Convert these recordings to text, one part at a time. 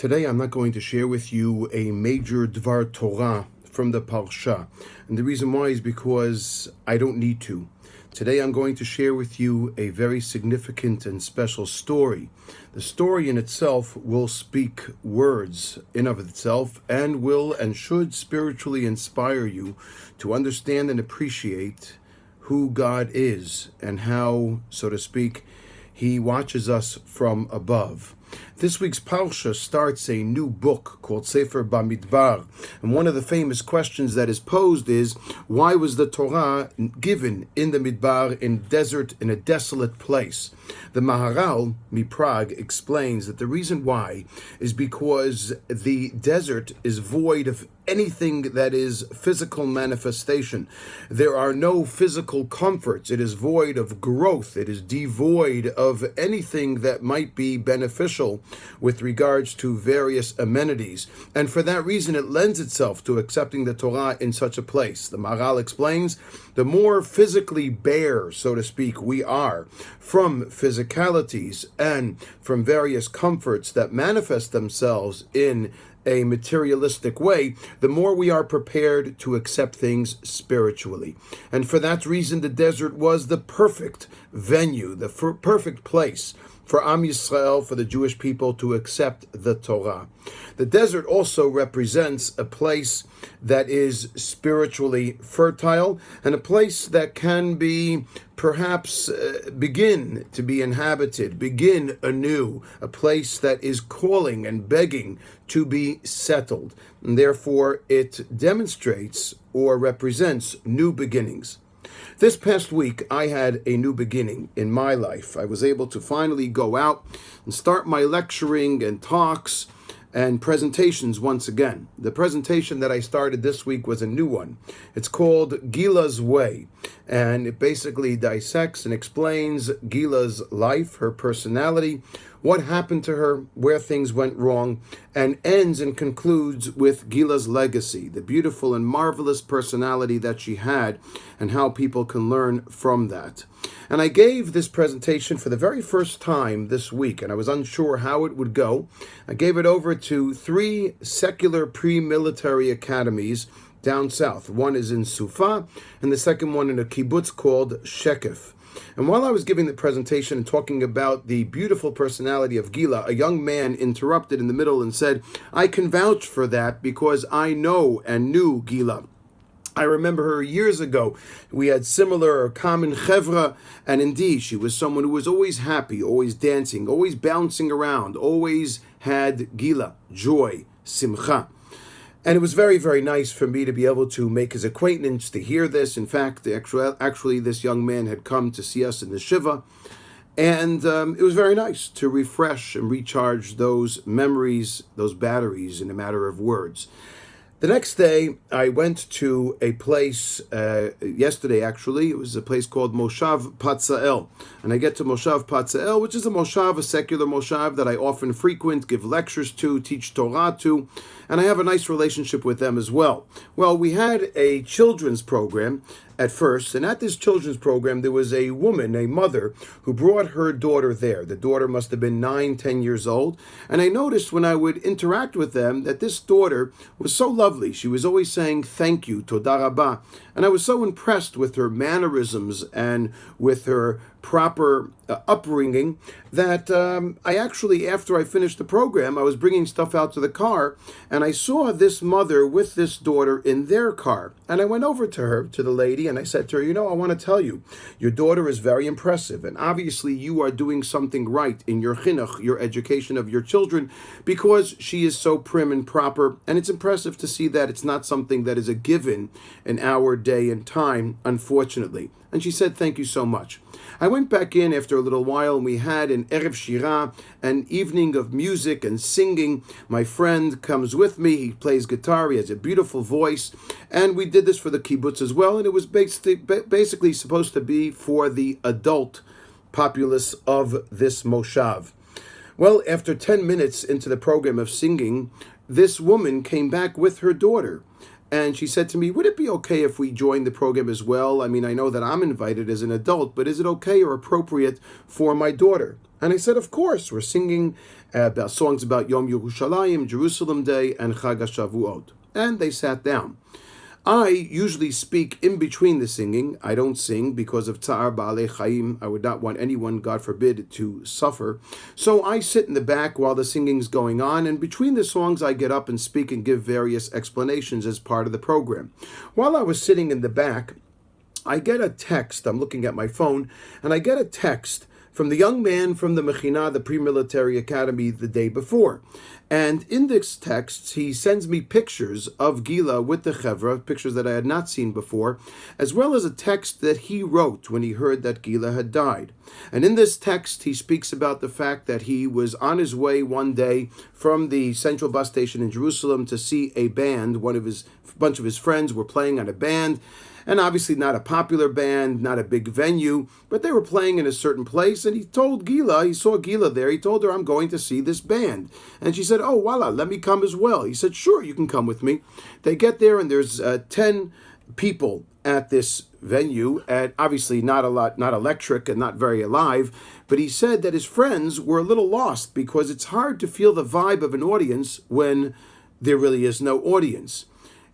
Today I'm not going to share with you a major Dvar Torah from the Parsha. And the reason why is because I don't need to. Today I'm going to share with you a very significant and special story. The story in itself will speak words in of itself and will and should spiritually inspire you to understand and appreciate who God is and how, so to speak, He watches us from above. This week's Parsha starts a new book called Sefer Bamidbar. And one of the famous questions that is posed is, why was the Torah given in the Midbar, in desert, in a desolate place? The Maharal, Prague, explains that the reason why is because the desert is void of anything that is physical manifestation. There are no physical comforts. It is void of growth. It is devoid of anything that might be beneficial with regards to various amenities. And for that reason, it lends itself to accepting the Torah in such a place. The Maharal explains, the more physically bare, so to speak, we are from physicalities and from various comforts that manifest themselves in a materialistic way, the more we are prepared to accept things spiritually. And for that reason, the desert was the perfect venue, the perfect place for Am Yisrael, for the Jewish people to accept the Torah. The desert also represents a place that is spiritually fertile and a place that can be perhaps begin to be inhabited, begin anew, a place that is calling and begging to be settled. And therefore, it demonstrates or represents new beginnings. This past week, I had a new beginning in my life. I was able to finally go out and start my lecturing and talks and presentations once again. The presentation that I started this week was a new one. It's called Gila's Way, and it basically dissects and explains Gila's life, her personality, what happened to her, where things went wrong, and ends and concludes with Gila's legacy, the beautiful and marvelous personality that she had, and how people can learn from that. And I gave this presentation for the very first time this week, and I was unsure how it would go. I gave it over to 3 secular pre-military academies down south. One is in Sufa, and the second one in a kibbutz called Shekef. And while I was giving the presentation and talking about the beautiful personality of Gila, a young man interrupted in the middle and said, I can vouch for that because I know and knew Gila. I remember her years ago. We had similar common chevra, and indeed, she was someone who was always happy, always dancing, always bouncing around, always had Gila, joy, simcha. And it was very, very nice for me to be able to make his acquaintance, to hear this. In fact, actually, this young man had come to see us in the Shiva. And it was very nice to refresh and recharge those memories, those batteries in a matter of words. The next day, I went to a place, yesterday actually, it was a place called Moshav Patzael. And I get to Moshav Patzael, which is a moshav, a secular moshav that I often frequent, give lectures to, teach Torah to, and I have a nice relationship with them as well. Well, we had a children's program at first, and at this children's program, there was a woman, a mother, who brought her daughter there. The daughter must have been 9, 10 years old, and I noticed when I would interact with them that this daughter was so lovely. She was always saying, thank you, toda rabah, and I was so impressed with her mannerisms and with her proper upbringing that I actually, after I finished the program, I was bringing stuff out to the car, and I saw this mother with this daughter in their car. And I went over to her, to the lady, and I said to her, you know, I want to tell you, your daughter is very impressive, and obviously you are doing something right in your chinuch, your education of your children, because she is so prim and proper, and it's impressive to see that it's not something that is a given in our day and time, unfortunately. And she said, thank you so much. I went back in after a little while, and we had an Erev Shira, an evening of music and singing. My friend comes with me. He plays guitar. He has a beautiful voice. And we did this for the kibbutz as well. And it was basically supposed to be for the adult populace of this moshav. Well, after 10 minutes into the program of singing, this woman came back with her daughter. And she said to me, would it be okay if we join the program as well? I mean, I know that I'm invited as an adult, but is it okay or appropriate for my daughter? And I said, of course. We're singing about songs about Yom Yerushalayim, Jerusalem Day, and Chag HaShavuot. And they sat down. I usually speak in between the singing. I don't sing because of Tza'ar Ba'alei Chaim. I would not want anyone, God forbid, to suffer. So I sit in the back while the singing's going on, and between the songs I get up and speak and give various explanations as part of the program. While I was sitting in the back, I get a text. I'm looking at my phone, and I get a text from the young man from the Mechinah, the pre-military academy, the day before. And in this text, he sends me pictures of Gila with the Chevra, pictures that I had not seen before, as well as a text that he wrote when he heard that Gila had died. And in this text, he speaks about the fact that he was on his way one day from the central bus station in Jerusalem to see a band. Bunch of his friends were playing on a band, and obviously not a popular band, not a big venue, but they were playing in a certain place, and he told Gila, he saw Gila there, he told her, I'm going to see this band. And she said, oh, voila, let me come as well. He said, sure, you can come with me. They get there, and there's 10 people at this venue, and obviously not electric and not very alive, but he said that his friends were a little lost because it's hard to feel the vibe of an audience when there really is no audience.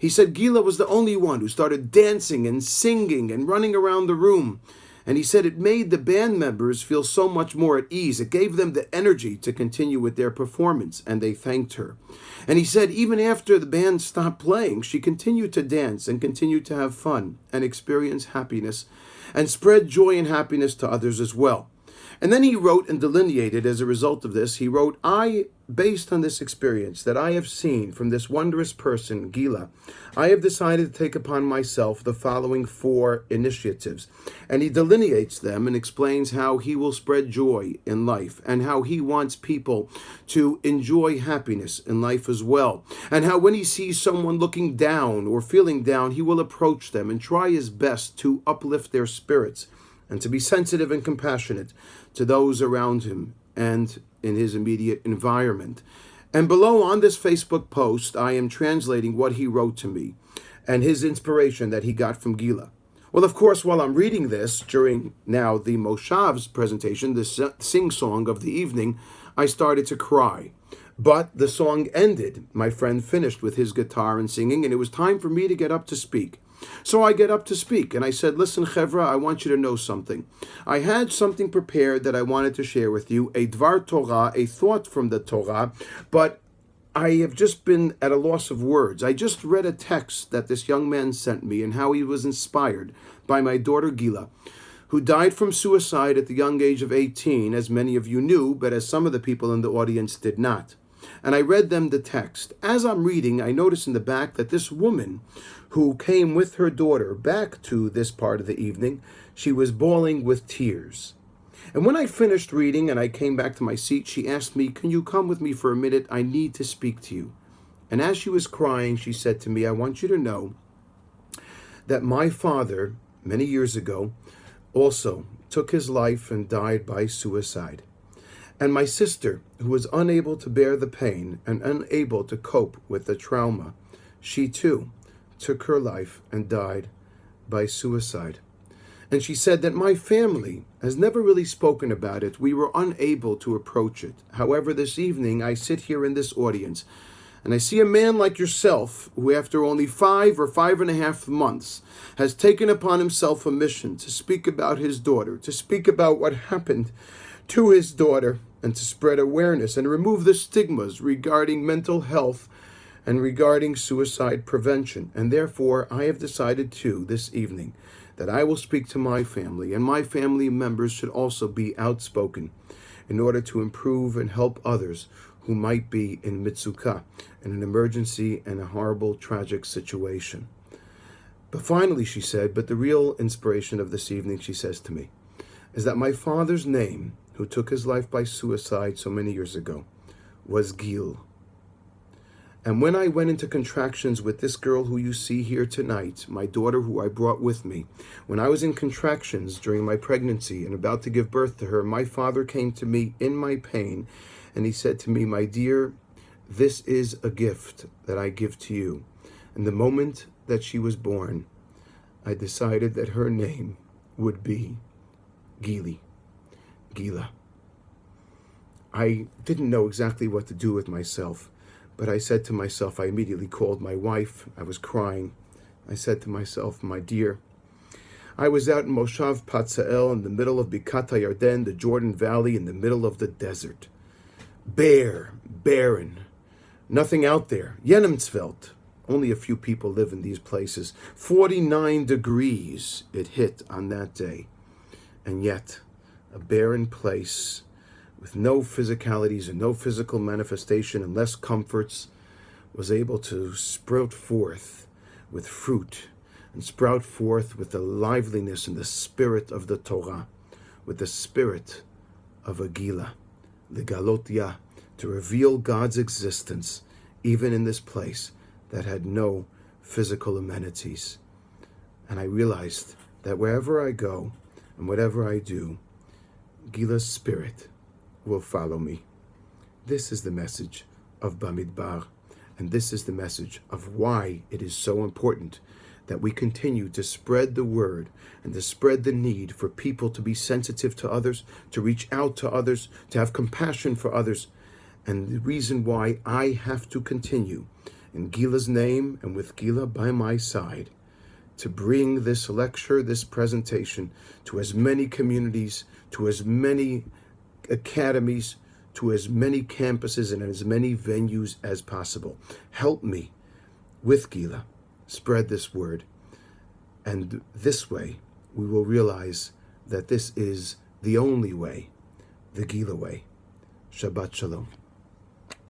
He said Gila was the only one who started dancing and singing and running around the room. And he said it made the band members feel so much more at ease. It gave them the energy to continue with their performance, and they thanked her. And he said even after the band stopped playing, she continued to dance and continued to have fun and experience happiness and spread joy and happiness to others as well. And then he wrote and delineated as a result of this, he wrote, based on this experience that I have seen from this wondrous person, Gila, I have decided to take upon myself the following 4 initiatives. And he delineates them and explains how he will spread joy in life and how he wants people to enjoy happiness in life as well. And how when he sees someone looking down or feeling down, he will approach them and try his best to uplift their spirits and to be sensitive and compassionate to those around him and in his immediate environment. And below on this Facebook post, I am translating what he wrote to me and his inspiration that he got from Gila. Well, of course, while I'm reading this during now the Moshav's presentation, the sing-song of the evening, I started to cry. But the song ended. My friend finished with his guitar and singing, and it was time for me to get up to speak. So I get up to speak, and I said, listen, Chevra, I want you to know something. I had something prepared that I wanted to share with you, a Dvar Torah, a thought from the Torah, but I have just been at a loss of words. I just read a text that this young man sent me and how he was inspired by my daughter Gila, who died from suicide at the young age of 18, as many of you knew, but as some of the people in the audience did not. And I read them the text. As I'm reading, I notice in the back that this woman who came with her daughter back to this part of the evening, she was bawling with tears. And when I finished reading and I came back to my seat, she asked me, can you come with me for a minute? I need to speak to you. And as she was crying, she said to me, I want you to know that my father, many years ago, also took his life and died by suicide. And my sister, who was unable to bear the pain and unable to cope with the trauma, she too took her life and died by suicide. And she said that my family has never really spoken about it. We were unable to approach it. However, this evening I sit here in this audience and I see a man like yourself who after only 5 or 5.5 months has taken upon himself a mission to speak about his daughter, to speak about what happened to his daughter, and to spread awareness and remove the stigmas regarding mental health and regarding suicide prevention. And therefore, I have decided too this evening that I will speak to my family, and my family members should also be outspoken in order to improve and help others who might be in mitzukah, in an emergency and a horrible, tragic situation. But finally, she said, but the real inspiration of this evening, she says to me, is that my father's name, who took his life by suicide so many years ago, was Gil. And when I went into contractions with this girl who you see here tonight, my daughter who I brought with me, when I was in contractions during my pregnancy and about to give birth to her, my father came to me in my pain and he said to me, my dear, this is a gift that I give to you. And the moment that she was born, I decided that her name would be Gila. I didn't know exactly what to do with myself, but I said to myself, I immediately called my wife. I was crying. I said to myself, my dear, I was out in Moshav Patzael in the middle of Bikat HaYarden, the Jordan Valley, in the middle of the desert. Barren, nothing out there. Yenemsveld. Only a few people live in these places. 49 degrees it hit on that day. And yet, a barren place with no physicalities and no physical manifestation and less comforts was able to sprout forth with fruit and sprout forth with the liveliness and the spirit of the Torah, with the spirit of a Gila, the Galotia, to reveal God's existence even in this place that had no physical amenities. And I realized that wherever I go and whatever I do, Gila's spirit will follow me. This is the message of Bamidbar, and this is the message of why it is so important that we continue to spread the word and to spread the need for people to be sensitive to others, to reach out to others, to have compassion for others. And the reason why I have to continue in Gila's name and with Gila by my side to bring this lecture, this presentation to as many communities, to as many academies, to as many campuses and as many venues as possible. Help me with Gila spread this word, and this way we will realize that this is the only way, the Gila way. Shabbat Shalom.